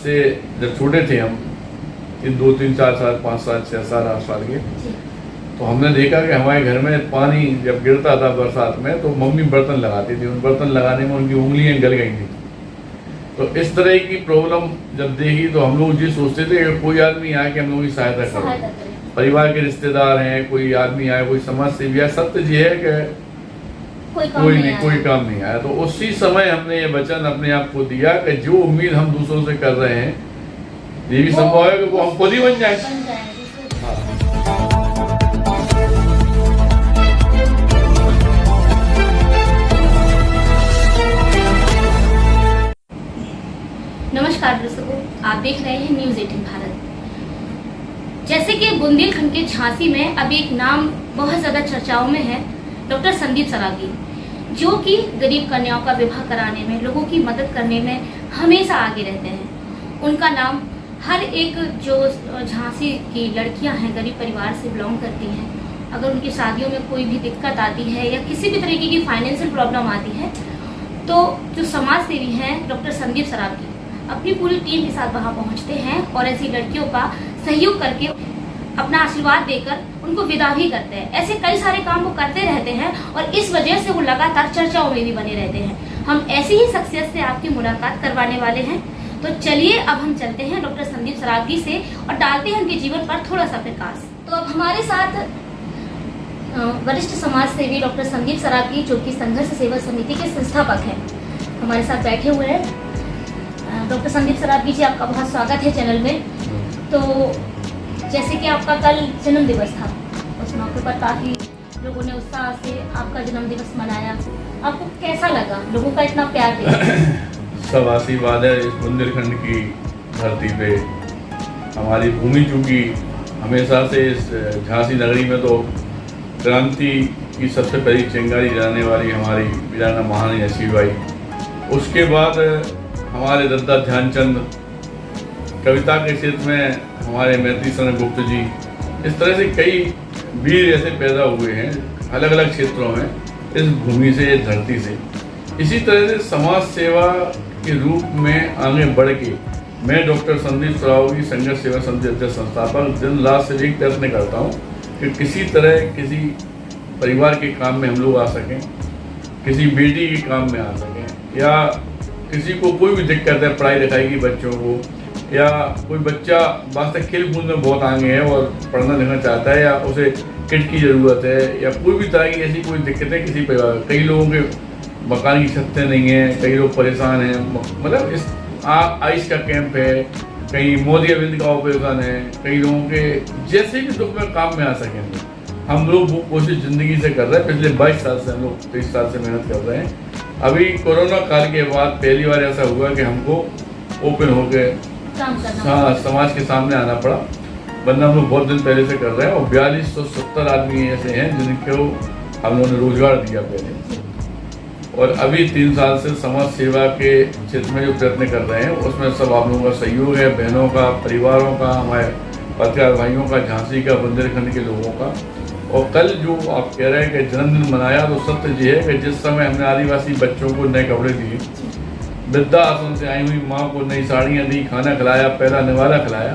से जब छोटे थे हम 2, 3, 4 साल, 5 साल, 6 साल, 8 साल के, तो हमने देखा कि हमारे घर में पानी जब गिरता था बरसात में तो मम्मी बर्तन लगाती थी। उन बर्तन लगाने में उनकी उंगलियां गल गई थी। तो इस तरह की प्रॉब्लम जब देखी तो हम लोग ये सोचते थे कि कोई आदमी आए कि हम लोगों की सहायता करे, परिवार के रिश्तेदार हैं, कोई आदमी आए, कोई समाज सेवी आए। सत्य ये है कि कोई काम नहीं आया। तो उसी समय हमने ये वचन अपने आप को दिया कि जो उम्मीद हम दूसरों से कर रहे हैं ये भी संभव है कि वो हम खुद ही बन जाए। नमस्कार दर्शकों, आप देख रहे हैं न्यूज़ 18 भारत। जैसे कि बुंदेलखंड के झांसी में अभी एक नाम बहुत ज्यादा चर्चाओं में है, डॉक्टर संदीप सरागी, जो कि गरीब कन्याओं का विवाह कराने में, लोगों की मदद करने में हमेशा आगे रहते हैं। उनका नाम हर एक जो झांसी की लड़कियां हैं, गरीब परिवार से बिलोंग करती हैं, अगर उनकी शादियों में कोई भी दिक्कत आती है या किसी भी तरीके की फाइनेंशियल प्रॉब्लम आती है तो जो समाज सेवी हैं डॉक्टर संदीप सरागी अपनी पूरी टीम के साथ वहां पहुंचते हैं और ऐसी लड़कियों का सहयोग करके अपना आशीर्वाद देकर उनको विदा भी करते हैं। ऐसे कई सारे काम वो करते रहते हैं और इस वजह से वो लगातार चर्चाओं में भी बने रहते हैं। हम ऐसी ही शख्सियत से आपकी मुलाकात करवाने वाले हैं, तो चलिए अब हम चलते हैं डॉक्टर संदीप सरागी से और डालते हैं उनके जीवन पर थोड़ा सा प्रकाश। तो अब हमारे साथ वरिष्ठ समाज सेवी डॉक्टर संदीप सरागी, जो कि संघर्ष सेवा समिति के संस्थापक हैं, हमारे साथ बैठे हुए हैं। डॉक्टर संदीप सरागी जी, आपका बहुत स्वागत है चैनल में। तो जैसे कि आपका कल जन्म दिवस था, उस मौके पर काफी लोगों ने उत्साह से आपका जन्म दिवस मनाया, आपको कैसा लगा? लोगों का इतना प्यार दिया। सब आशीर्वाद है इस बुंदेलखंड की धरती पे। हमारी भूमि चूंकि हमेशा से इस झांसी नगरी में तो क्रांति की सबसे पहली चिंगारी जलाने वाली हमारी वीराना महारानी लक्ष्मीबाई, उसके बाद हमारे दादा ध्यानचंद, कविता के क्षेत्र में हमारे मैत्री शरण गुप्त जी, इस तरह से कई वीर ऐसे पैदा हुए हैं अलग अलग क्षेत्रों में इस भूमि से, इस धरती से। इसी तरह से समाज सेवा के रूप में आगे बढ़ के मैं डॉक्टर संदीप सरागी, संघर्ष सेवा समिति अध्यक्ष संस्थापक, दिन रात से एक प्रयत्न करता हूँ कि किसी तरह किसी परिवार के काम में हम लोग आ सकें, किसी बेटी के काम में आ सकें, या किसी को कोई भी दिक्कत है पढ़ाई लिखाई की बच्चों को, या कोई बच्चा वास्तव खेल कूद में बहुत आगे है और पढ़ना लिखना चाहता है, या उसे किट की ज़रूरत है, या कोई भी तरह की ऐसी कोई दिक्कतें किसी परिवार। कई लोगों के मकान की छतें नहीं हैं, कई लोग परेशान हैं, मतलब इस आइस का कैंप है, कहीं मोदी अरविंद का ऑपरेशन है, कई लोगों के जैसे भी दुख में काम में आ सकेंगे हम लोग वो कोशिश ज़िंदगी से कर रहे हैं। पिछले 22 साल से हम लोग 23 साल से मेहनत कर रहे हैं। अभी कोरोना काल के बाद पहली बार ऐसा हुआ कि हमको ओपन हो गए समाज के सामने आना पड़ा, वरना हम लोग बहुत दिन पहले से कर रहे हैं। और 4270 आदमी ऐसे हैं जिनको हम लोगों ने रोजगार दिया पहले, और अभी 3 साल से समाज सेवा के क्षेत्र में जो प्रयत्न कर रहे हैं उसमें सब आप लोगों का सहयोग है, बहनों का, परिवारों का, हमारे पत्रकार भाइयों का, झांसी का, बुंदेलखंड के लोगों का। और कल जो आप कह रहे हैं कि जन्मदिन मनाया, तो सत्य ये है कि जिस समय हमने आदिवासी बच्चों को नए कपड़े दिए, वृद्धा आश्रम से आई हुई माँ को नई साड़ियाँ दी, खाना खिलाया, पहला निवाला खिलाया,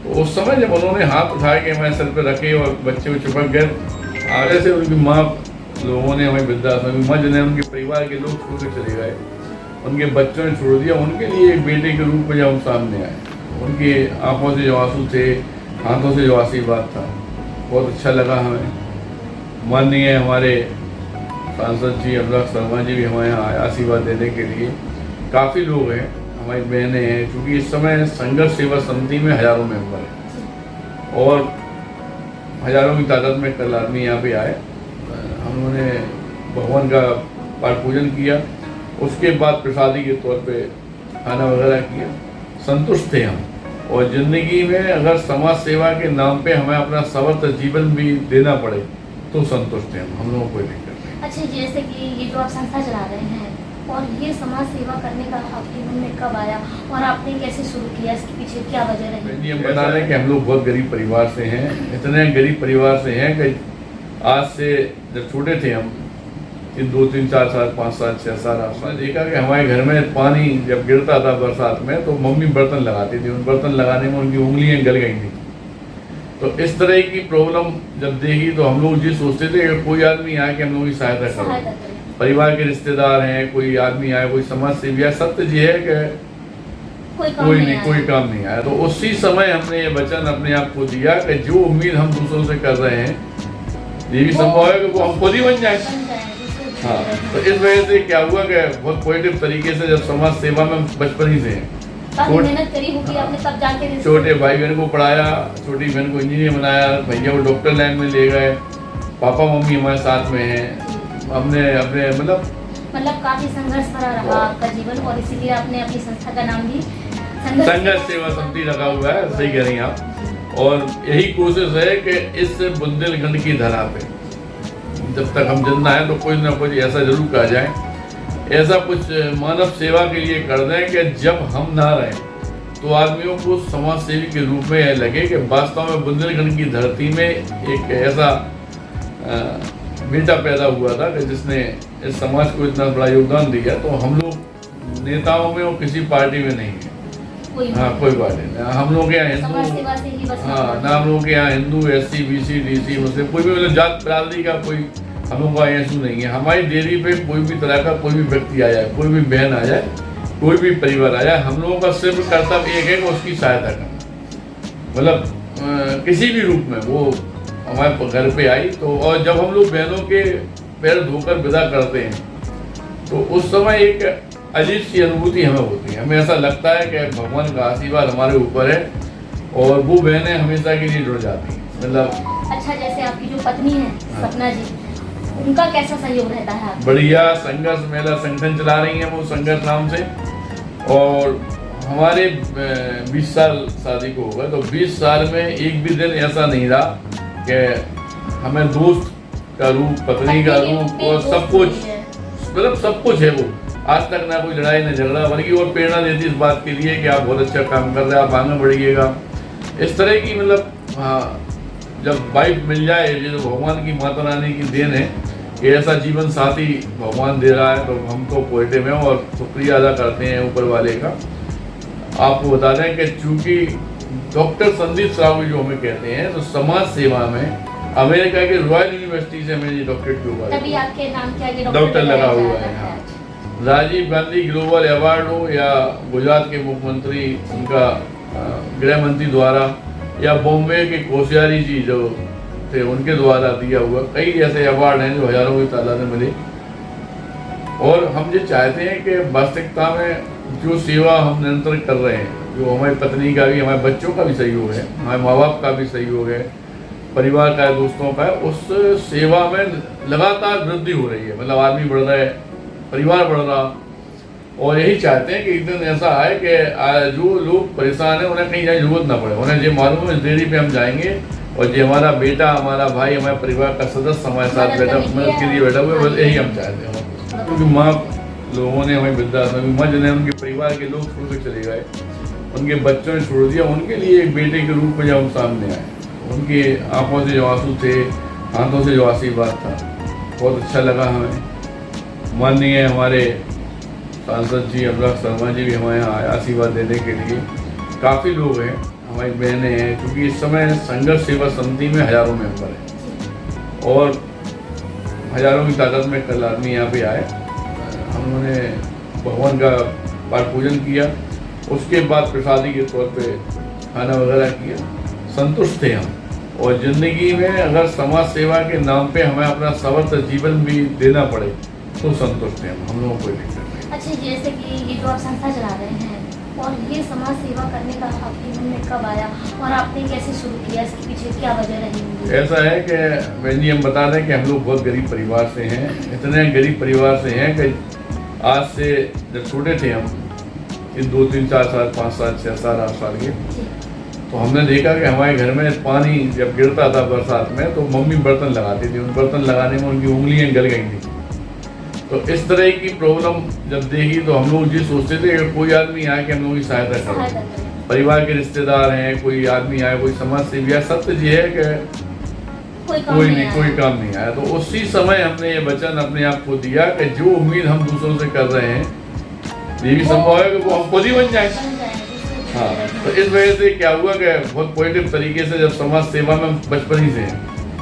तो उस समय जब उन्होंने हाथ उठाए कि हमारे सर पर रखे और बच्चे को चिपक गए, आगे से उनकी माँ लोगों ने, हमें वृद्धा आश्रम की माँ जिन्हें उनके परिवार के लोग छोड़ के चले गए, उनके बच्चों ने छोड़ दिया, उनके लिए एक बेटे के रूप में जब हम सामने आए, उनकी आँखों से जो आंसू थे, हाथों से जो आशीर्वाद था, बहुत अच्छा लगा हमें। माननीय हमारे सांसद जी अनुराग शर्मा जी भी हमारे यहाँ आए आशीर्वाद देने के लिए। काफ़ी लोग हैं, हमारी बहनें हैं, क्योंकि इस समय संघर्ष सेवा समिति में हज़ारों मेंबर हैं और हज़ारों की तादाद में कल आदमी यहाँ पे आए। हम लोगों ने भगवान का पाठ पूजन किया, उसके बाद प्रसादी के तौर पे खाना वगैरह किया, संतुष्ट थे हम। और ज़िंदगी में अगर समाज सेवा के नाम पे हमें अपना समर्थ जीवन भी देना पड़े तो संतुष्ट हैं हम लोगों को कोई दिक्कत नहीं। अच्छा, जैसे कि ये जो आप संस्था चला रहे हैं और ये समाज सेवा करने का आपके मन में कब आया और आपने कैसे शुरू किया, इसके पीछे क्या वजह रही? हम बता रहे हैं कि हम लोग बहुत गरीब परिवार से हैं, इतने गरीब परिवार से हैं कि आज से जब छोटे थे हम कि 2 3 4 साल 5 साल 6 साल 8 साल देखा कि हमारे घर में पानी जब गिरता था बरसात में तो मम्मी बर्तन लगाती थी, उन बर्तन लगाने में उनकी उंगलियां गल गई थी। तो इस तरह की प्रॉब्लम जब देखी तो हम लोग ये सोचते थे कि कोई आदमी आए कि हम लोगों की सहायता करे, परिवार के रिश्तेदार हैं, कोई आदमी आए, कोई समाज सेवी आए। सत्य ये है कि कोई काम नहीं आया। तो उसी समय हमने ये वचन अपने आप को दिया कि जो उम्मीद हम दूसरों से कर रहे हैं ये भी संभव है कि वो हम खुद ही बन जाए। हाँ, तो इस वजह से क्या हुआ कि बहुत पॉजिटिव तरीके से जब समाज सेवा में बचपन ही से मेहनत करी होगी आपने, तब जाके छोटे भाई बहन को पढ़ाया, छोटी बहन को इंजीनियर बनाया, भैया को डॉक्टर लाइन में ले गए, पापा मम्मी हमारे साथ में हैं। हमने अपने मतलब काफी संघर्ष भरा रहा आपका जीवन, और इसीलिए आपने अपनी संस्था का नाम भी संघर्ष सेवा समिति रखा हुआ है। सही कह रही हैं आप। और यही कोशिश है कि इस बुंदेलखंड की धरा पे जब तक हम जिंदा हैं तो कुछ ना कुछ ऐसा जरूर कहा जाए, ऐसा कुछ मानव सेवा के लिए कर दें कि जब हम ना रहें तो आदमियों को समाज सेवी के रूप में लगे कि वास्तव में बुंदेलखंड की धरती में एक ऐसा बेटा पैदा हुआ था कि जिसने इस समाज को इतना बड़ा योगदान दिया। तो हम लोग नेताओं में और किसी पार्टी में नहीं है। हाँ, कोई बात नहीं। हम लोग यहाँ हिंदू, हाँ ना, हम लोग यहाँ हिंदू, SC BC DC मुस्लिम कोई भी मतलब जात बिरादरी का कोई हम लोग का इशू नहीं है। हमारी डेयरी पे कोई भी तरह का कोई भी व्यक्ति आ जाए, कोई भी बहन आ जाए, कोई भी परिवार आ जाए, हम लोगों का सिर्फ कर्तव्य एक है कि उसकी सहायता करना। मतलब किसी भी रूप में वो हमारे घर पे आई तो, और जब हम लोग बहनों के पैर धोकर विदा करते हैं तो उस समय एक अजीब सी अनुभूति हमें होती है। हमें ऐसा लगता है कि भगवान का आशीर्वाद हमारे ऊपर है और वो बहनें हमेशा के लिए जुड़ जाती हैं। मतलब अच्छा, जैसे आपकी जो पत्नी है सपना जी, उनका कैसा सहयोग रहता है? बढ़िया। संघर्ष मेला संगठन चला रही हैं वो, संघर्ष नाम से। और हमारे 20 साल शादी को हो गए, तो 20 साल में एक भी दिन ऐसा नहीं रहा कि हमें दोस्त का रूप, पत्नी का रूप और सब कुछ, मतलब सब कुछ है वो। आज तक ना कोई लड़ाई ना झगड़ा, बल्कि और प्रेरणा देती इस बात के लिए कि आप बहुत अच्छा काम कर रहे हैं, आप आगे बढ़िएगा। इस तरह की मतलब हाँ, जब वाइफ मिल जाए, ये तो भगवान की माता रानी की देन है कि ऐसा जीवन साथी भगवान दे रहा है। तो हम तो पॉजिटिव हैं और शुक्रिया अदा करते हैं ऊपर वाले का। आपको बता दें कि चूंकि डॉक्टर संदीप सरागी जो हमें कहते हैं, तो समाज सेवा में अमेरिका के रॉयल यूनिवर्सिटी से हमें डॉक्टरेट की हुआ है। तभी आपके नाम क्या डॉक्टर लगा हुआ है। हाँ, राजीव गांधी ग्लोबल अवार्ड हो या गुजरात के मुख्यमंत्री उनका गृह मंत्री द्वारा या बॉम्बे के कोश्यारी जी जो थे उनके द्वारा दिया हुआ, कई ऐसे अवार्ड हैं जो हजारों की तादाद में मिले। और हम ये चाहते हैं कि वास्तविकता में जो सेवा हम निरंतर कर रहे हैं, जो हमारी पत्नी का भी, हमारे बच्चों का भी सहयोग है, हमारे माँ बाप का भी सहयोग है, परिवार का है, दोस्तों का है, उस सेवा में लगातार वृद्धि हो रही है। मतलब आदमी बढ़ रहा है, परिवार बढ़ रहा। और यही चाहते हैं कि एक दिन ऐसा आए कि जो लोग परेशान हैं उन्हें कहीं जाने जरूरत ना पड़े, उन्हें ये मालूम है इस डेयरी पे हम जाएंगे और जो हमारा बेटा, हमारा भाई, हमारे परिवार का सदस्य हमारे साथ बैठा, मदद के लिए बैठा हुआ है। बस यही हम चाहते हैं। क्योंकि माँ लोगों ने हमें वृद्धाश्रम, माँ जिन्हें उनके परिवार के लोग छोड़ के चले गए, उनके बच्चों ने छोड़ दिया, उनके लिए एक बेटे के रूप में जब हम सामने आए, उनकी आंखों से जो आंसू थे, हाथों से जो आशीर्वाद था, बहुत अच्छा लगा हमें। माननीय हमारे सांसद जी अनुराग शर्मा जी भी हमारे यहाँ आए आशीर्वाद देने के लिए। काफ़ी लोग हैं, हमारी बहनें हैं, क्योंकि इस समय संघर्ष सेवा समिति में हजारों मेंबर हैं और हजारों की तादाद में कल आदमी यहाँ पे आए। हमने भगवान का पाठ पूजन किया, उसके बाद प्रसादी के तौर पे खाना वगैरह किया। संतुष्ट थे हम। और ज़िंदगी में अगर समाज सेवा के नाम पे हमें अपना समर्थ जीवन भी देना पड़े तो संतुष्ट हैं हम लोगों को दिक्कत नहीं। अच्छा, जैसे कि ये जो आप संस्था चला रहे हैं और ये समाज सेवा करने का आपके मन में कब आया और आपने कैसे शुरू किया, इसके पीछे क्या वजह रही? ऐसा है कि बहन जी हम बता दें कि हम लोग बहुत गरीब परिवार से हैं। इतने गरीब परिवार से हैं कि आज से जब छोटे थे हम, 2 3 4 साल 5 साल 6 साल 8 साल के, तो हमने देखा कि हमारे घर में पानी जब गिरता था बरसात में तो मम्मी बर्तन लगाती थी, उन बर्तन लगाने में उनकी उंगलियां गल गई थी। तो इस तरह की प्रॉब्लम जब देखी तो हम लोग ये सोचते थे कि कोई आदमी आए कि हम लोगों की सहायता करे, परिवार के रिश्तेदार हैं, कोई आदमी आए, कोई समाज सेवी आए। सत्य ये है कि कोई काम नहीं आया। तो उसी समय हमने ये वचन अपने आप को दिया कि जो उम्मीद हम दूसरों से कर रहे हैं ये भी संभव है कि वो हम खुद ही बन जाए। हाँ, तो इस वजह से क्या हुआ कि बहुत पॉजिटिव तरीके से जब समाज सेवा में बचपन ही से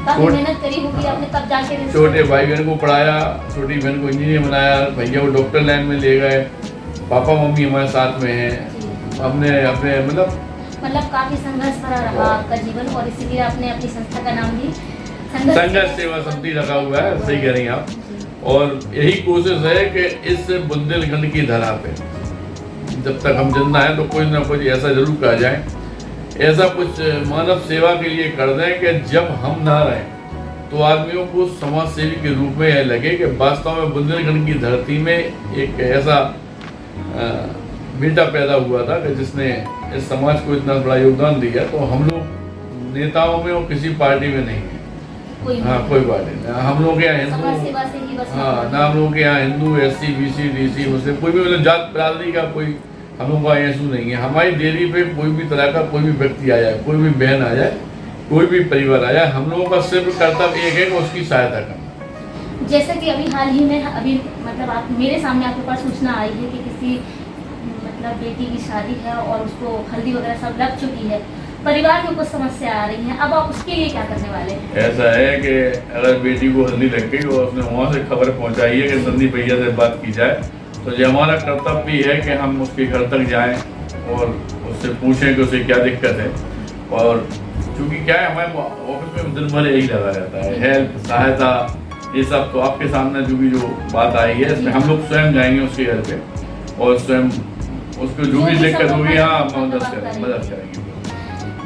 मेहनत करी होगी आपने, तब जाके छोटे भाई बहन को पढ़ाया, छोटी बहन को इंजीनियर बनाया, भैया को डॉक्टर लाइन में ले गए, पापा मम्मी हमारे साथ में हैं। हमने अपने मतलब काफी संघर्ष भरा रहा आपका जीवन, और इसीलिए आपने अपनी संस्था का नाम भी संघर्ष सेवा समिति रखा हुआ है। सही कह रही हैं आप। और यही कोशिश है कि इस बुंदेलखंड की धरा पे जब तक हम जिंदा हैं तो कोई ना कोई ऐसा जरूर कहा जाए, ऐसा कुछ मानव सेवा के लिए कर दें कि जब हम ना रहें तो आदमियों को समाज सेवी के रूप में यह लगे कि वास्तव में बुंदेलखंड की धरती में एक ऐसा बेटा पैदा हुआ था कि जिसने इस समाज को इतना बड़ा योगदान दिया। तो हम लोग नेताओं में और किसी पार्टी में नहीं है। कोई पार्टी नहीं। हम लोग यहाँ हिंदू, हाँ ना, हम लोग यहाँ हिंदू, SC BC DC मुस्लिम कोई भी मतलब जात बिरादरी का कोई हम लोग का इशू नहीं है। हमारी डेयरी पे कोई भी तरह का कोई भी व्यक्ति आ जाए, कोई भी बहन आ जाए, कोई भी परिवार आ जाए, हम लोगों का सिर्फ कर्तव्य एक है कि उसकी सहायता करना। जैसा कि अभी हाल ही में मतलब आप मेरे सामने आपके पास सूचना आई है कि किसी मतलब बेटी की शादी है और उसको हल्दी वगैरह सब लग चुकी है, परिवार में कुछ समस्या आ रही है, अब आप उसके लिए क्या करने वाले हैं? ऐसा है कि अगर बेटी को हल्दी लग गई और उसने वहाँ से खबर पहुँचाई है कि संदीप भैया से बात की जाए, तो ये हमारा कर्तव्य भी है कि हम उसके घर तक जाएं और उससे पूछें कि उसे क्या दिक्कत है। और क्योंकि क्या है, हमारे ऑफिस में दिन भर यही लगा रहता है, हेल्प, सहायता, ये सब। तो आपके सामने जो बात आई है इसमें हम लोग स्वयं जाएंगे उसके घर पे और स्वयं उसको जो भी दिक्कत होगी हाँ मदद करेंगे।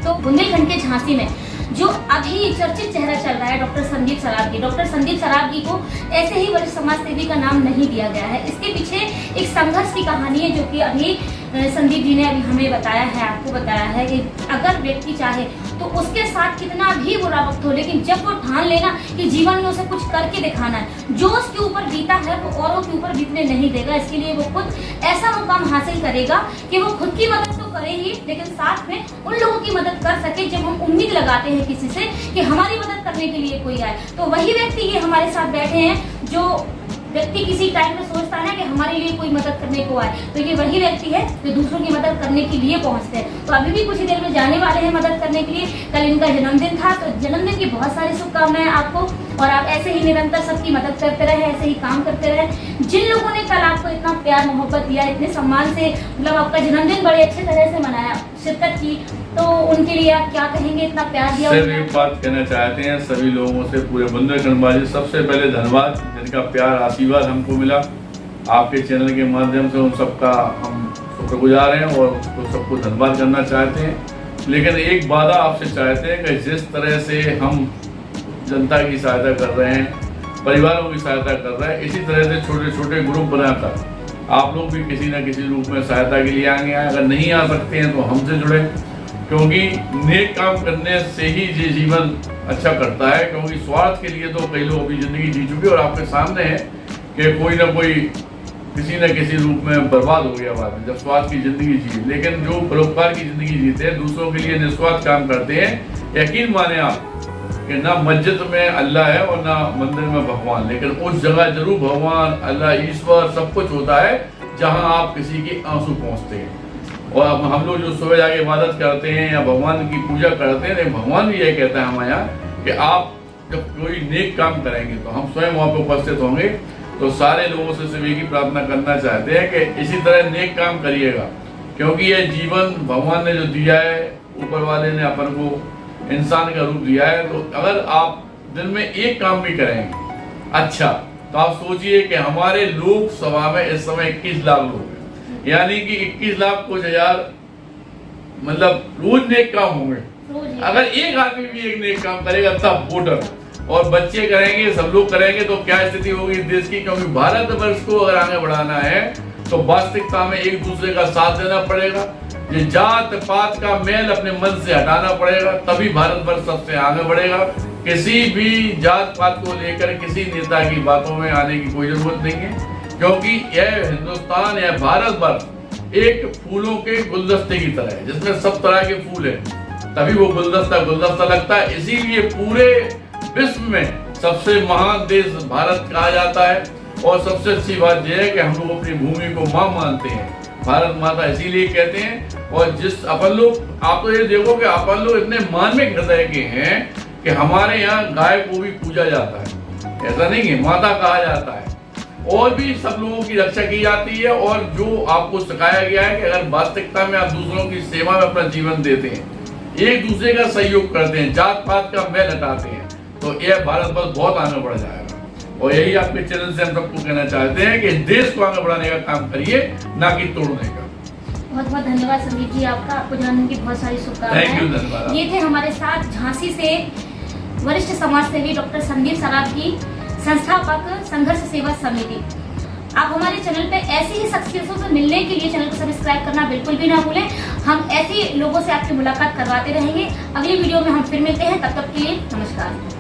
तो बुंदेलखंड के झांसी में जो अभी चर्चित चेहरा चल रहा है डॉक्टर संदीप सरावगी, डॉक्टर संदीप सरावगी को ऐसे ही वरिष्ठ समाज सेवी का नाम नहीं दिया गया है। इसके पीछे एक संघर्ष की कहानी है जो कि अभी संदीप जी ने अभी हमें बताया है, आपको बताया है कि अगर व्यक्ति चाहे तो उसके साथ कितना भी बुरा वक्त हो, लेकिन जब वो ठान लेना कि जीवन में उसे कुछ करके दिखाना है, जो उसके ऊपर बीता है वो औरों के ऊपर बीतने नहीं देगा। इसके लिए वो खुद ऐसा मुकाम हासिल करेगा कि वो खुद की मदद तो करे ही, लेकिन साथ में उन लोगों की मदद कर सके। जब हम उम्मीद लगाते हैं किसी से कि हमारी मदद करने के लिए कोई आए, तो वही व्यक्ति ये हमारे साथ बैठे हैं। जो व्यक्ति किसी टाइम में सोचता है ना कि हमारे लिए कोई मदद करने को आए, तो ये वही व्यक्ति है जो दूसरों की मदद करने के लिए पहुंचते हैं। तो अभी भी कुछ ही देर में जाने वाले हैं मदद करने के लिए। कल इनका जन्मदिन था, तो जन्मदिन की बहुत सारी शुभकामनाएं आपको, और आप ऐसे ही निरंतर सबकी मदद करते रहे, ऐसे ही काम करते रहे। जिन लोगों ने कल आपको इतना प्यार मोहब्बत दिया, इतने सम्मान से मतलब आपका जन्मदिन बड़े अच्छे तरह से मनाया, शिरकत की, तो उनके लिए आप क्या कहेंगे? इतना प्यार दिया। सिर्फ एक बात कहना चाहते हैं सभी लोगों से, पूरे बुंदेलखंड, सबसे पहले धन्यवाद, जिनका प्यार आशीर्वाद हमको मिला आपके चैनल के माध्यम से, उन सबका हम शुक्रगुजार हैं और उसको सबको धन्यवाद करना चाहते हैं। लेकिन एक वादा आपसे चाहते हैं कि जिस तरह से हम जनता की सहायता कर रहे हैं, परिवारों की सहायता कर रहे हैं, इसी तरह से छोटे छोटे ग्रुप बनाकर आप लोग भी किसी न किसी रूप में सहायता के लिए आएंगे। अगर नहीं आ सकते हैं तो हमसे जुड़े, क्योंकि नेक काम करने से ही ये जीवन अच्छा करता है। क्योंकि स्वार्थ के लिए तो कई लोग अभी जिंदगी जी चुके और आपके सामने है कि कोई ना कोई किसी न किसी रूप में बर्बाद हो गया बाद में जब स्वार्थ की जिंदगी जी। लेकिन जो परोपकार की जिंदगी जीते हैं, दूसरों के लिए निस्वार्थ काम करते हैं, यकीन माने आप कि ना मस्जिद में अल्लाह है और ना मंदिर में भगवान, लेकिन उस जगह जरूर भगवान, अल्लाह, ईश्वर सब कुछ होता है जहाँ आप किसी के आंसू पहुँचते हैं। और अब हम लोग जो सुबह जाके इबादत करते हैं या भगवान की पूजा करते हैं, लेकिन भगवान भी यही कहता है हमारे यहाँ कि आप जब कोई नेक काम करेंगे तो हम स्वयं वहाँ पे उपस्थित होंगे। तो सारे लोगों से सिर्फ की प्रार्थना करना चाहते हैं कि इसी तरह नेक काम करिएगा, क्योंकि ये जीवन भगवान ने जो दिया है, ऊपर वाले ने अपन को इंसान का रूप दिया है। तो अगर आप दिन में एक काम भी करेंगे अच्छा, तो आप सोचिए कि हमारे लोकसभा में इस समय 21 लाख लोग हैं, यानी कि 21 लाख कुछ हजार मतलब रोज नेक काम होंगे। अगर एक आदमी भी एक नेक काम करेगा तब वोटर और बच्चे करेंगे, सब लोग करेंगे, तो क्या स्थिति होगी देश की। क्योंकि भारतवर्ष को अगर आगे बढ़ाना है तो वास्तविकता में एक दूसरे का साथ देना पड़ेगा, ये जात पात का मैल अपने मन से हटाना पड़ेगा, तभी भारतवर्ष सबसे आगे बढ़ेगा। किसी भी जात पात को लेकर किसी नेता की बातों में आने की कोई जरूरत नहीं है, क्योंकि यह हिंदुस्तान, यह भारतवर्ष एक फूलों के गुलदस्ते की तरह है, जिसमें सब तरह के फूल हैं, तभी वो गुलदस्ता गुलदस्ता लगता है। इसीलिए पूरे विश्व में सबसे महान देश भारत कहा जाता है। और सबसे अच्छी बात यह है कि हम लोग अपनी भूमि को मां मानते हैं, भारत माता इसीलिए कहते हैं। और जिस अपन लोग, आप तो ये देखो कि अपन लोग इतने मार्मिक हृदय के हैं कि हमारे यहाँ गाय को भी पूजा जाता है, ऐसा नहीं है, माता कहा जाता है। और भी सब लोगों की रक्षा की जाती है। और जो आपको सिखाया गया है कि अगर वास्तविकता में आप दूसरों की सेवा में अपना जीवन देते हैं, एक दूसरे का सहयोग करते हैं, जात पात का मैल हटाते हैं, तो यह भारत वर्ष बहुत आगे बढ़ जाएगा। और यही आपके चैनल से हम सबको कहना चाहते हैं कि देश को आगे बढ़ाने का काम करिए, ना कि तोड़ने का। बहुत बहुत धन्यवाद संदीप जी आपका, आपको जन्मदिन की बहुत सारी शुभकामनाएं। ये थे हमारे साथ झांसी से वरिष्ठ समाज सेवी डॉक्टर संदीप सरागी, संस्थापक संघर्ष सेवा समिति। आप हमारे चैनल पे ऐसी ही शख्सियतों से मिलने के लिए चैनल को सब्सक्राइब करना बिल्कुल भी ना भूलें। हम ऐसे लोगों से आपकी मुलाकात करवाते रहेंगे। अगली वीडियो में हम फिर मिलते हैं, तब तक के लिए नमस्कार।